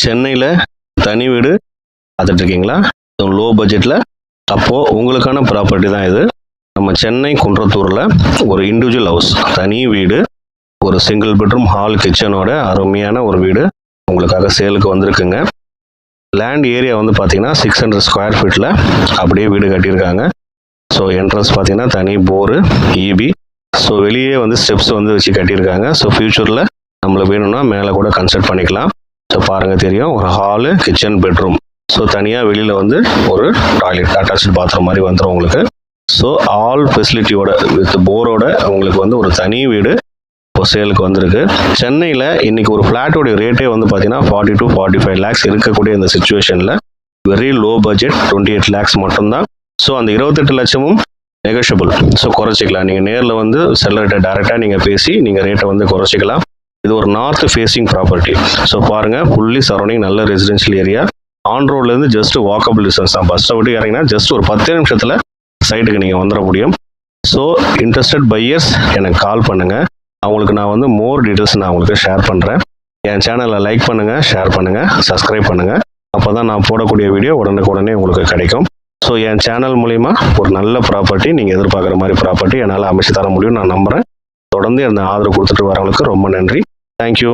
சென்னையில் தனி வீடு பார்த்துட்டு இருக்கீங்களா? லோ பட்ஜெட்டில், அப்போது உங்களுக்கான ப்ராப்பர்ட்டி தான் இது. நம்ம சென்னை குன்றத்தூரில் ஒரு இண்டிவிஜுவல் ஹவுஸ், தனி வீடு, ஒரு சிங்கிள் பெட்ரூம் ஹால் கிச்சனோட அருமையான ஒரு வீடு உங்களுக்காக சேலுக்கு வந்திருக்குங்க. லேண்ட் ஏரியா வந்து பார்த்தீங்கன்னா 600 ஸ்கொயர் ஃபீட்டில் அப்படியே வீடு கட்டியிருக்காங்க. ஸோ என்ட்ரன்ஸ் பார்த்தீங்கன்னா தனி போரு, இபி. ஸோ வெளியே வந்து ஸ்டெப்ஸ் வந்து வச்சு கட்டியிருக்காங்க. ஸோ ஃப்யூச்சரில் நம்மளுக்கு வேணும்னா மேலே கூட கன்ஸ்ட்ரக்ட் பண்ணிக்கலாம். ஸோ பாருங்கள் தெரியும், ஒரு ஹாலு, கிச்சன், பெட்ரூம். ஸோ தனியாக வெளியில் வந்து ஒரு டாய்லெட், அட்டாச்சு பாத்ரூம் மாதிரி வந்துடும் உங்களுக்கு. ஸோ ஆல் ஃபெசிலிட்டியோட வித் போரோட உங்களுக்கு வந்து ஒரு தனி வீடு இப்போ சேலுக்கு வந்திருக்கு. சென்னையில் இன்னைக்கு ஒரு ஃப்ளாட்டோடைய ரேட்டே வந்து பார்த்தீங்கன்னா 40 to 45 lakhs இருக்கக்கூடிய இந்த சுச்சுவேஷனில் வெரி லோ பட்ஜெட் 28 lakhs மட்டும்தான். ஸோ அந்த 28 லட்சமும் நெகோஷியபிள். ஸோ குறைச்சிக்கலாம். நீங்கள் நேரில் வந்து செல்லர்கிட்ட டேரெக்டாக நீங்கள் பேசி நீங்கள் ரேட்டை வந்து குறைச்சிக்கலாம். இது ஒரு நார்த் ஃபேஸிங் ப்ராப்பர்ட்டி. ஸோ பாருங்கள், ஃபுல்லி சரௌண்டிங் நல்ல ரெசிடென்ஷியல் ஏரியா. ஆன் ரோட்லேருந்து ஜஸ்ட் வாக்கபிள் டிஸ்டன்ஸ் தான். பஸ்ஸை விட்டு இறங்கினா ஜஸ்ட் ஒரு 10 நிமிஷத்தில் சைட்டுக்கு நீங்கள் வந்துட முடியும். ஸோ இன்ட்ரெஸ்டட் பையர்ஸ் எனக்கு கால் பண்ணுங்கள். அவங்களுக்கு நான் வந்து மோர் டீட்டெயில்ஸ் நான் உங்களுக்கு ஷேர் பண்ணுறேன். என் சேனலை லைக் பண்ணுங்கள், ஷேர் பண்ணுங்கள், சப்ஸ்கிரைப் பண்ணுங்கள். அப்போ தான் நான் போடக்கூடிய வீடியோ உடனே உங்களுக்கு கிடைக்கும். ஸோ என் சேனல் மூலிமா ஒரு நல்ல ப்ராப்பர்ட்டி, நீங்கள் எதிர்பார்க்குற மாதிரி ப்ராப்பர்ட்டி என்னால் அமைச்சு தர முடியும் நான் நம்புகிறேன். தொடர்ந்து அந்த ஆதரவு கொடுத்துட்டு வரவங்களுக்கு ரொம்ப நன்றி. தேங்க்யூ.